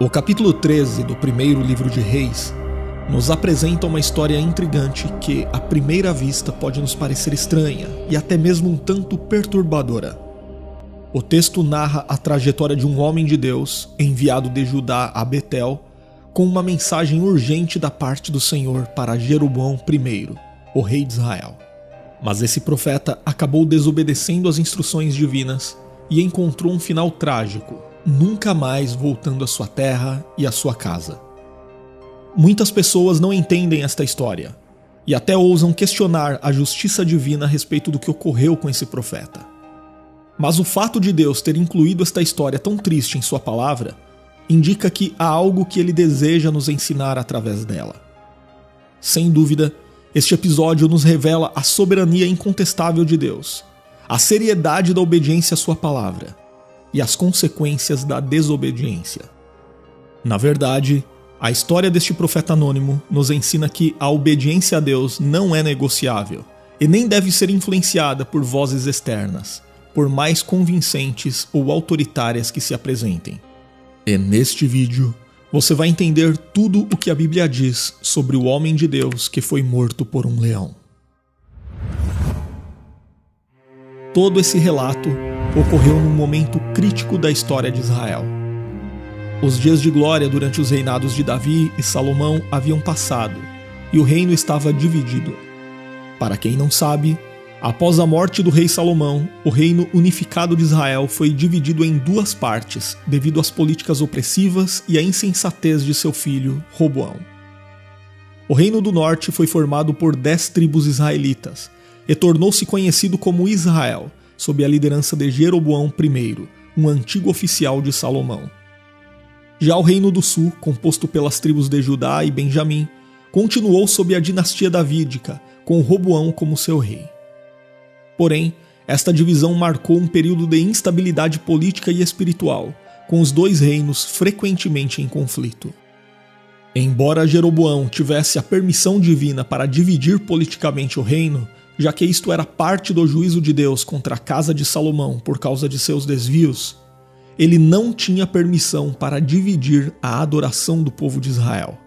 O capítulo 13 do primeiro livro de Reis nos apresenta uma história intrigante que, à primeira vista, pode nos parecer estranha e até mesmo um tanto perturbadora. O texto narra a trajetória de um homem de Deus, enviado de Judá a Betel, com uma mensagem urgente da parte do Senhor para Jeroboão I, o rei de Israel. Mas esse profeta acabou desobedecendo as instruções divinas e encontrou um final trágico, nunca mais voltando à sua terra e à sua casa. Muitas pessoas não entendem esta história e até ousam questionar a justiça divina a respeito do que ocorreu com esse profeta. Mas o fato de Deus ter incluído esta história tão triste em sua palavra indica que há algo que ele deseja nos ensinar através dela. Sem dúvida, este episódio nos revela a soberania incontestável de Deus, a seriedade da obediência à sua palavra e as consequências da desobediência. Na verdade, a história deste profeta anônimo nos ensina que a obediência a Deus não é negociável e nem deve ser influenciada por vozes externas, por mais convincentes ou autoritárias que se apresentem. E neste vídeo, você vai entender tudo o que a Bíblia diz sobre o homem de Deus que foi morto por um leão. Todo esse relato ocorreu num momento crítico da história de Israel. Os dias de glória durante os reinados de Davi e Salomão haviam passado, e o reino estava dividido. Para quem não sabe, após a morte do rei Salomão, o reino unificado de Israel foi dividido em duas partes, devido às políticas opressivas e à insensatez de seu filho, Roboão. O reino do norte foi formado por 10 tribos israelitas, e tornou-se conhecido como Israel, sob a liderança de Jeroboão I, um antigo oficial de Salomão. Já o Reino do Sul, composto pelas tribos de Judá e Benjamim, continuou sob a dinastia davídica, com Roboão como seu rei. Porém, esta divisão marcou um período de instabilidade política e espiritual, com os dois reinos frequentemente em conflito. Embora Jeroboão tivesse a permissão divina para dividir politicamente o reino, já que isto era parte do juízo de Deus contra a casa de Salomão por causa de seus desvios, ele não tinha permissão para dividir a adoração do povo de Israel.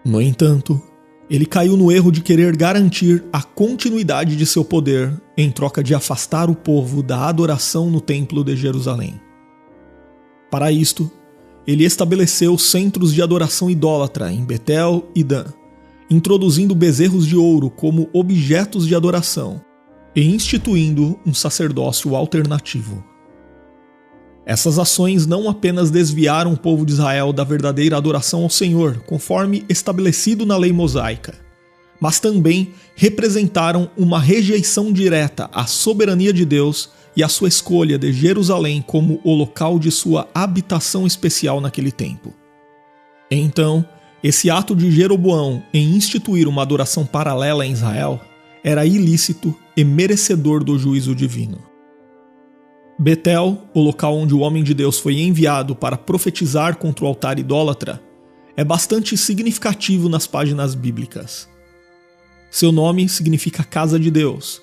No entanto, ele caiu no erro de querer garantir a continuidade de seu poder em troca de afastar o povo da adoração no templo de Jerusalém. Para isto, ele estabeleceu centros de adoração idólatra em Betel e Dan, introduzindo bezerros de ouro como objetos de adoração e instituindo um sacerdócio alternativo. Essas ações não apenas desviaram o povo de Israel da verdadeira adoração ao Senhor, conforme estabelecido na lei mosaica, mas também representaram uma rejeição direta à soberania de Deus e à sua escolha de Jerusalém como o local de sua habitação especial naquele tempo. Então, esse ato de Jeroboão em instituir uma adoração paralela em Israel era ilícito e merecedor do juízo divino. Betel, o local onde o homem de Deus foi enviado para profetizar contra o altar idólatra, é bastante significativo nas páginas bíblicas. Seu nome significa Casa de Deus,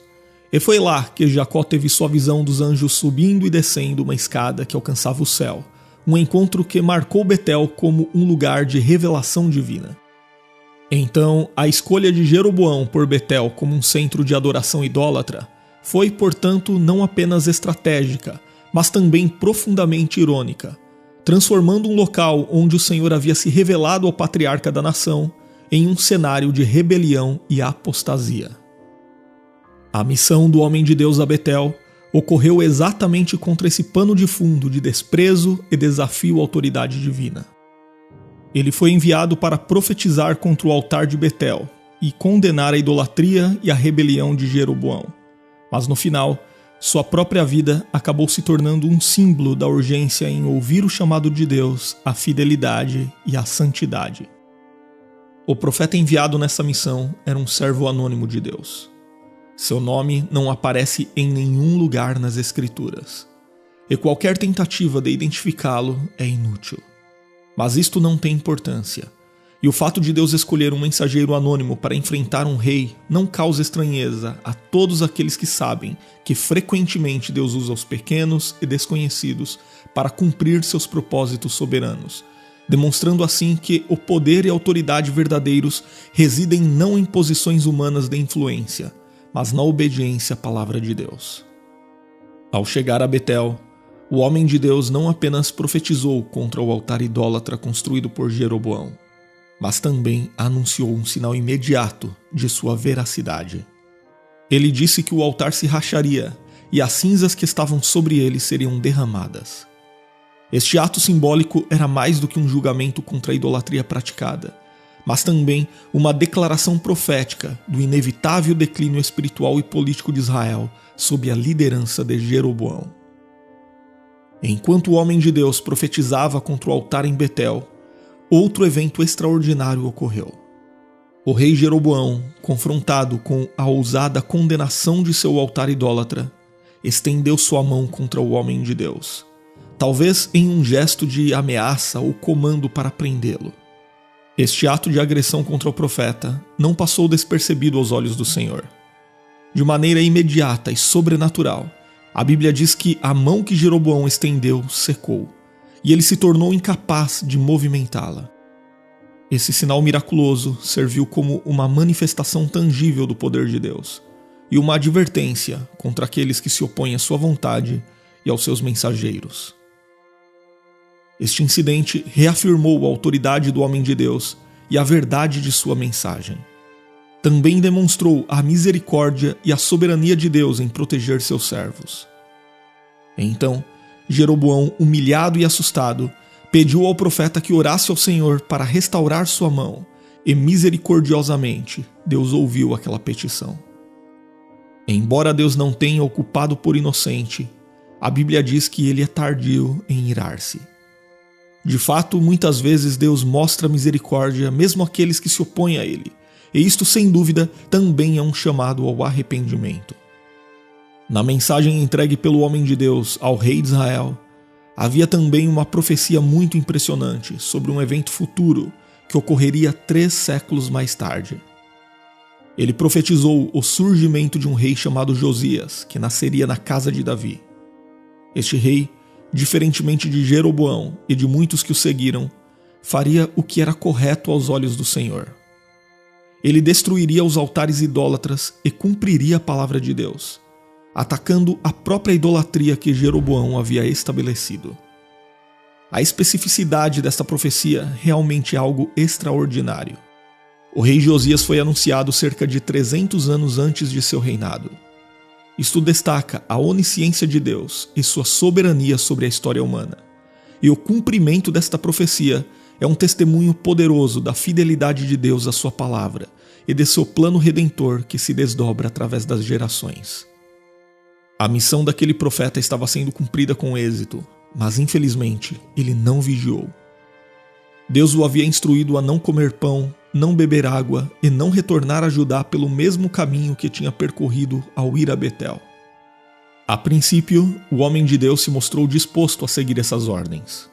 e foi lá que Jacó teve sua visão dos anjos subindo e descendo uma escada que alcançava o céu, um encontro que marcou Betel como um lugar de revelação divina. Então, a escolha de Jeroboão por Betel como um centro de adoração idólatra foi, portanto, não apenas estratégica, mas também profundamente irônica, transformando um local onde o Senhor havia se revelado ao patriarca da nação em um cenário de rebelião e apostasia. A missão do homem de Deus a Betel ocorreu exatamente contra esse pano de fundo de desprezo e desafio à autoridade divina. Ele foi enviado para profetizar contra o altar de Betel e condenar a idolatria e a rebelião de Jeroboão. Mas no final, sua própria vida acabou se tornando um símbolo da urgência em ouvir o chamado de Deus, a fidelidade e a santidade. O profeta enviado nessa missão era um servo anônimo de Deus. Seu nome não aparece em nenhum lugar nas Escrituras, e qualquer tentativa de identificá-lo é inútil. Mas isto não tem importância, e o fato de Deus escolher um mensageiro anônimo para enfrentar um rei não causa estranheza a todos aqueles que sabem que frequentemente Deus usa os pequenos e desconhecidos para cumprir seus propósitos soberanos, demonstrando assim que o poder e a autoridade verdadeiros residem não em posições humanas de influência, mas na obediência à palavra de Deus. Ao chegar a Betel, o homem de Deus não apenas profetizou contra o altar idólatra construído por Jeroboão, mas também anunciou um sinal imediato de sua veracidade. Ele disse que o altar se racharia e as cinzas que estavam sobre ele seriam derramadas. Este ato simbólico era mais do que um julgamento contra a idolatria praticada, mas também uma declaração profética do inevitável declínio espiritual e político de Israel sob a liderança de Jeroboão. Enquanto o homem de Deus profetizava contra o altar em Betel, outro evento extraordinário ocorreu. O rei Jeroboão, confrontado com a ousada condenação de seu altar idólatra, estendeu sua mão contra o homem de Deus, talvez em um gesto de ameaça ou comando para prendê-lo. Este ato de agressão contra o profeta não passou despercebido aos olhos do Senhor. De maneira imediata e sobrenatural, a Bíblia diz que a mão que Jeroboão estendeu secou, e ele se tornou incapaz de movimentá-la. Esse sinal miraculoso serviu como uma manifestação tangível do poder de Deus e uma advertência contra aqueles que se opõem à sua vontade e aos seus mensageiros. Este incidente reafirmou a autoridade do homem de Deus e a verdade de sua mensagem. Também demonstrou a misericórdia e a soberania de Deus em proteger seus servos. Então, Jeroboão, humilhado e assustado, pediu ao profeta que orasse ao Senhor para restaurar sua mão, e misericordiosamente Deus ouviu aquela petição. Embora Deus não tenha o culpado por inocente, a Bíblia diz que ele é tardio em irar-se. De fato, muitas vezes Deus mostra misericórdia mesmo àqueles que se opõem a ele, e isto, sem dúvida, também é um chamado ao arrependimento. Na mensagem entregue pelo homem de Deus ao rei de Israel, havia também uma profecia muito impressionante sobre um evento futuro que ocorreria 3 séculos mais tarde. Ele profetizou o surgimento de um rei chamado Josias, que nasceria na casa de Davi. Este rei, diferentemente de Jeroboão e de muitos que o seguiram, faria o que era correto aos olhos do Senhor. Ele destruiria os altares idólatras e cumpriria a palavra de Deus, atacando a própria idolatria que Jeroboão havia estabelecido. A especificidade desta profecia realmente é algo extraordinário. O rei Josias foi anunciado cerca de 300 anos antes de seu reinado. Isto destaca a onisciência de Deus e sua soberania sobre a história humana. E o cumprimento desta profecia é um testemunho poderoso da fidelidade de Deus à sua palavra e de seu plano redentor que se desdobra através das gerações. A missão daquele profeta estava sendo cumprida com êxito, mas infelizmente ele não vigiou. Deus o havia instruído a não comer pão, não beber água e não retornar a Judá pelo mesmo caminho que tinha percorrido ao ir a Betel. A princípio, o homem de Deus se mostrou disposto a seguir essas ordens.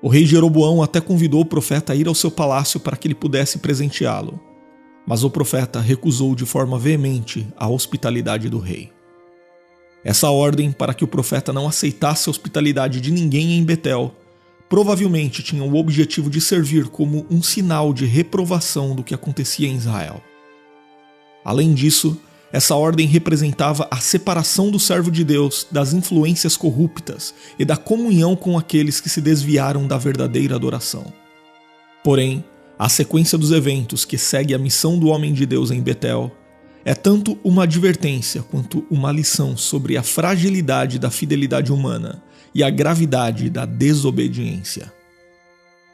O rei Jeroboão até convidou o profeta a ir ao seu palácio para que ele pudesse presenteá-lo, mas o profeta recusou de forma veemente a hospitalidade do rei. Essa ordem para que o profeta não aceitasse a hospitalidade de ninguém em Betel provavelmente tinha o objetivo de servir como um sinal de reprovação do que acontecia em Israel. Além disso, essa ordem representava a separação do servo de Deus das influências corruptas e da comunhão com aqueles que se desviaram da verdadeira adoração. Porém, a sequência dos eventos que segue a missão do homem de Deus em Betel é tanto uma advertência quanto uma lição sobre a fragilidade da fidelidade humana e a gravidade da desobediência.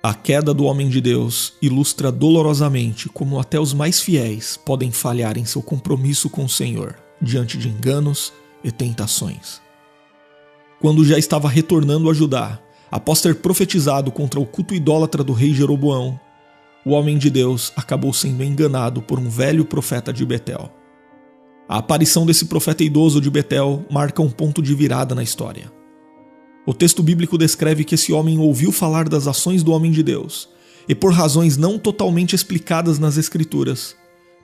A queda do homem de Deus ilustra dolorosamente como até os mais fiéis podem falhar em seu compromisso com o Senhor, diante de enganos e tentações. Quando já estava retornando a Judá, após ter profetizado contra o culto idólatra do rei Jeroboão, o homem de Deus acabou sendo enganado por um velho profeta de Betel. A aparição desse profeta idoso de Betel marca um ponto de virada na história. O texto bíblico descreve que esse homem ouviu falar das ações do homem de Deus e, por razões não totalmente explicadas nas Escrituras,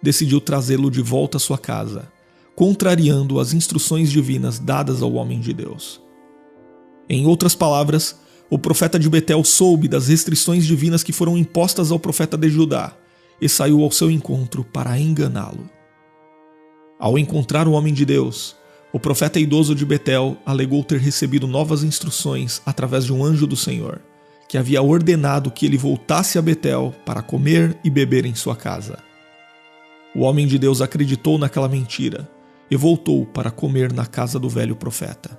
decidiu trazê-lo de volta à sua casa, contrariando as instruções divinas dadas ao homem de Deus. Em outras palavras, o profeta de Betel soube das restrições divinas que foram impostas ao profeta de Judá e saiu ao seu encontro para enganá-lo. Ao encontrar o homem de Deus, o profeta idoso de Betel alegou ter recebido novas instruções através de um anjo do Senhor, que havia ordenado que ele voltasse a Betel para comer e beber em sua casa. O homem de Deus acreditou naquela mentira e voltou para comer na casa do velho profeta.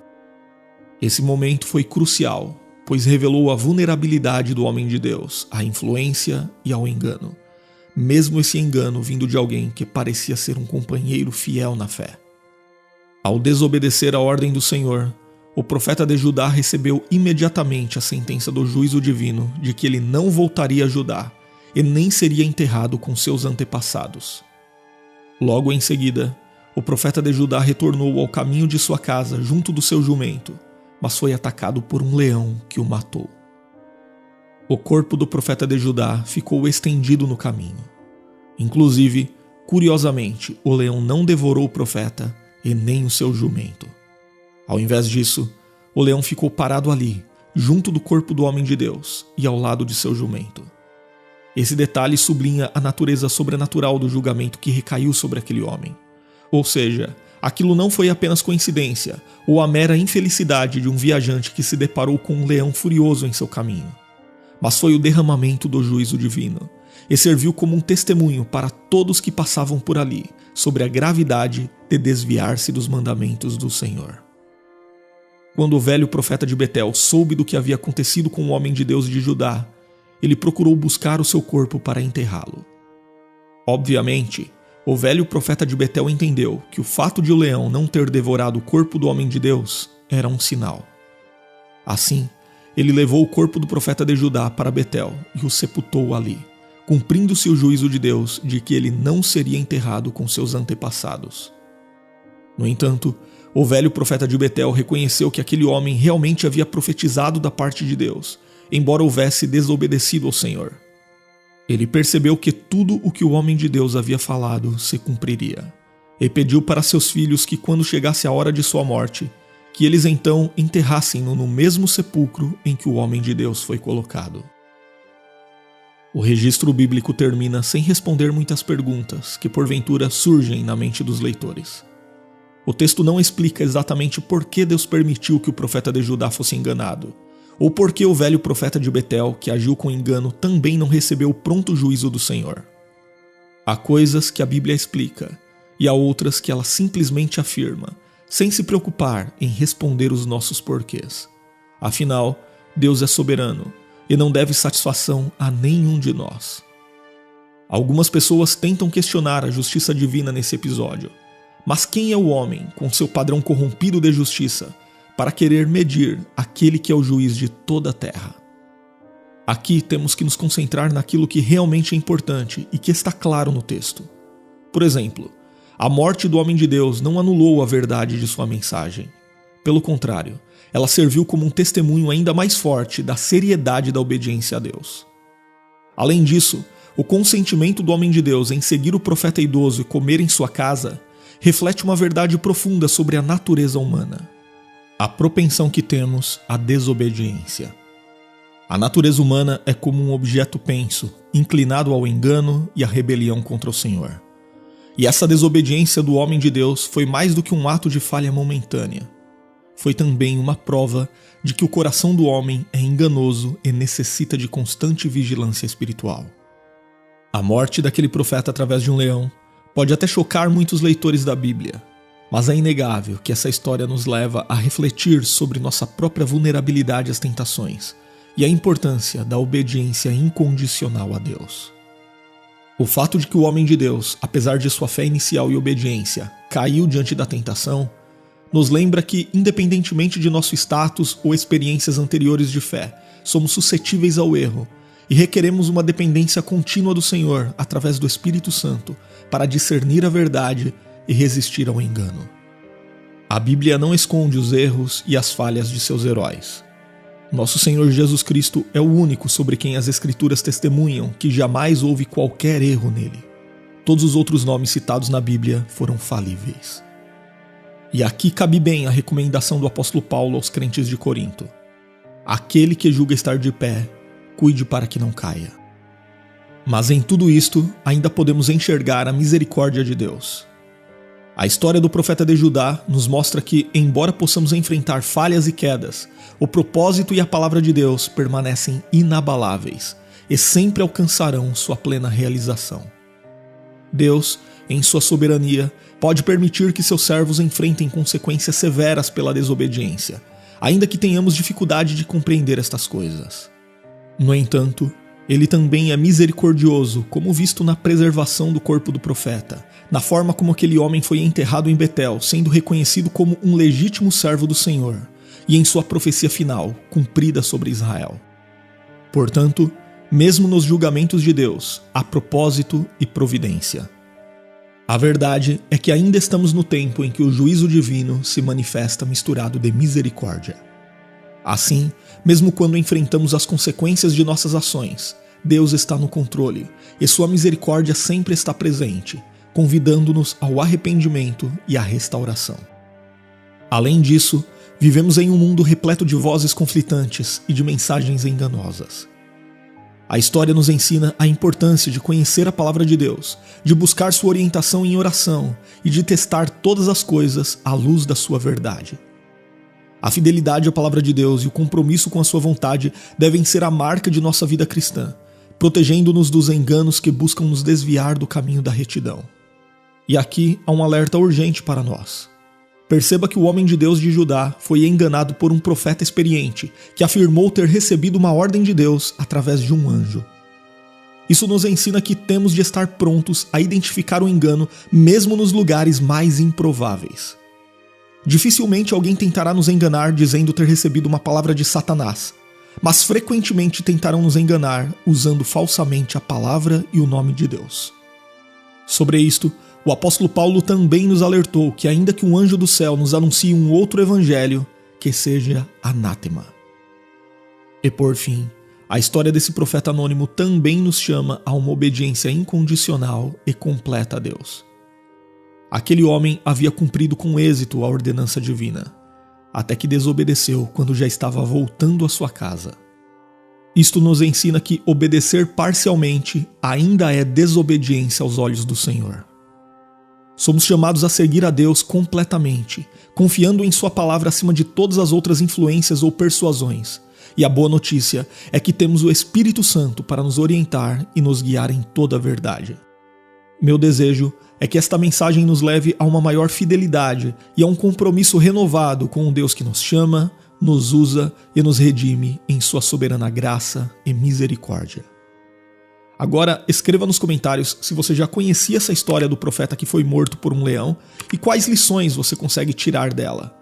Esse momento foi crucial, pois revelou a vulnerabilidade do homem de Deus, à influência e ao engano, mesmo esse engano vindo de alguém que parecia ser um companheiro fiel na fé. Ao desobedecer a ordem do Senhor, o profeta de Judá recebeu imediatamente a sentença do juízo divino de que ele não voltaria a Judá e nem seria enterrado com seus antepassados. Logo em seguida, o profeta de Judá retornou ao caminho de sua casa junto do seu jumento, mas foi atacado por um leão que o matou. O corpo do profeta de Judá ficou estendido no caminho. Inclusive, curiosamente, o leão não devorou o profeta e nem o seu jumento. Ao invés disso, o leão ficou parado ali, junto do corpo do homem de Deus e ao lado de seu jumento. Esse detalhe sublinha a natureza sobrenatural do julgamento que recaiu sobre aquele homem. Ou seja, aquilo não foi apenas coincidência ou a mera infelicidade de um viajante que se deparou com um leão furioso em seu caminho, mas foi o derramamento do juízo divino e serviu como um testemunho para todos que passavam por ali sobre a gravidade de desviar-se dos mandamentos do Senhor. Quando o velho profeta de Betel soube do que havia acontecido com o homem de Deus de Judá, ele procurou buscar o seu corpo para enterrá-lo. Obviamente, o velho profeta de Betel entendeu que o fato de o leão não ter devorado o corpo do homem de Deus era um sinal. Assim, ele levou o corpo do profeta de Judá para Betel e o sepultou ali, cumprindo-se o juízo de Deus de que ele não seria enterrado com seus antepassados. No entanto, o velho profeta de Betel reconheceu que aquele homem realmente havia profetizado da parte de Deus, embora houvesse desobedecido ao Senhor. Ele percebeu que tudo o que o homem de Deus havia falado se cumpriria, e pediu para seus filhos que, quando chegasse a hora de sua morte, que eles então enterrassem-no no mesmo sepulcro em que o homem de Deus foi colocado. O registro bíblico termina sem responder muitas perguntas que porventura surgem na mente dos leitores. O texto não explica exatamente por que Deus permitiu que o profeta de Judá fosse enganado, ou por que o velho profeta de Betel, que agiu com engano, também não recebeu o pronto juízo do Senhor. Há coisas que a Bíblia explica, e há outras que ela simplesmente afirma, sem se preocupar em responder os nossos porquês. Afinal, Deus é soberano e não deve satisfação a nenhum de nós. Algumas pessoas tentam questionar a justiça divina nesse episódio, mas quem é o homem, com seu padrão corrompido de justiça, para querer medir aquele que é o juiz de toda a terra? Aqui temos que nos concentrar naquilo que realmente é importante e que está claro no texto. Por exemplo, a morte do homem de Deus não anulou a verdade de sua mensagem. Pelo contrário, ela serviu como um testemunho ainda mais forte da seriedade da obediência a Deus. Além disso, o consentimento do homem de Deus em seguir o profeta idoso e comer em sua casa reflete uma verdade profunda sobre a natureza humana: a propensão que temos à desobediência. A natureza humana é como um objeto penso, inclinado ao engano e à rebelião contra o Senhor. E essa desobediência do homem de Deus foi mais do que um ato de falha momentânea. Foi também uma prova de que o coração do homem é enganoso e necessita de constante vigilância espiritual. A morte daquele profeta através de um leão pode até chocar muitos leitores da Bíblia, mas é inegável que essa história nos leva a refletir sobre nossa própria vulnerabilidade às tentações e a importância da obediência incondicional a Deus. O fato de que o homem de Deus, apesar de sua fé inicial e obediência, caiu diante da tentação, nos lembra que, independentemente de nosso status ou experiências anteriores de fé, somos suscetíveis ao erro e requeremos uma dependência contínua do Senhor através do Espírito Santo para discernir a verdade e resistir ao engano. A Bíblia não esconde os erros e as falhas de seus heróis. Nosso Senhor Jesus Cristo é o único sobre quem as Escrituras testemunham que jamais houve qualquer erro nele. Todos os outros nomes citados na Bíblia foram falíveis. E aqui cabe bem a recomendação do apóstolo Paulo aos crentes de Corinto. Aquele que julga estar de pé, cuide para que não caia. Mas em tudo isto, ainda podemos enxergar a misericórdia de Deus. A história do profeta de Judá nos mostra que, embora possamos enfrentar falhas e quedas, o propósito e a palavra de Deus permanecem inabaláveis e sempre alcançarão sua plena realização. Deus, em sua soberania, pode permitir que seus servos enfrentem consequências severas pela desobediência, ainda que tenhamos dificuldade de compreender estas coisas. No entanto, Ele também é misericordioso, como visto na preservação do corpo do profeta, na forma como aquele homem foi enterrado em Betel, sendo reconhecido como um legítimo servo do Senhor, e em sua profecia final, cumprida sobre Israel. Portanto, mesmo nos julgamentos de Deus, há propósito e providência. A verdade é que ainda estamos no tempo em que o juízo divino se manifesta misturado de misericórdia. Assim, mesmo quando enfrentamos as consequências de nossas ações, Deus está no controle e sua misericórdia sempre está presente, convidando-nos ao arrependimento e à restauração. Além disso, vivemos em um mundo repleto de vozes conflitantes e de mensagens enganosas. A história nos ensina a importância de conhecer a palavra de Deus, de buscar sua orientação em oração e de testar todas as coisas à luz da sua verdade. A fidelidade à palavra de Deus e o compromisso com a sua vontade devem ser a marca de nossa vida cristã, protegendo-nos dos enganos que buscam nos desviar do caminho da retidão. E aqui há um alerta urgente para nós. Perceba que o homem de Deus de Judá foi enganado por um profeta experiente, que afirmou ter recebido uma ordem de Deus através de um anjo. Isso nos ensina que temos de estar prontos a identificar o engano mesmo nos lugares mais improváveis. Dificilmente alguém tentará nos enganar dizendo ter recebido uma palavra de Satanás, mas frequentemente tentarão nos enganar usando falsamente a palavra e o nome de Deus. Sobre isto, o apóstolo Paulo também nos alertou que ainda que um anjo do céu nos anuncie um outro evangelho, que seja anátema. E por fim, a história desse profeta anônimo também nos chama a uma obediência incondicional e completa a Deus. Aquele homem havia cumprido com êxito a ordenança divina, até que desobedeceu quando já estava voltando à sua casa. Isto nos ensina que obedecer parcialmente ainda é desobediência aos olhos do Senhor. Somos chamados a seguir a Deus completamente, confiando em sua palavra acima de todas as outras influências ou persuasões. E a boa notícia é que temos o Espírito Santo para nos orientar e nos guiar em toda a verdade. Meu desejo é que esta mensagem nos leve a uma maior fidelidade e a um compromisso renovado com um Deus que nos chama, nos usa e nos redime em sua soberana graça e misericórdia. Agora, escreva nos comentários se você já conhecia essa história do profeta que foi morto por um leão e quais lições você consegue tirar dela.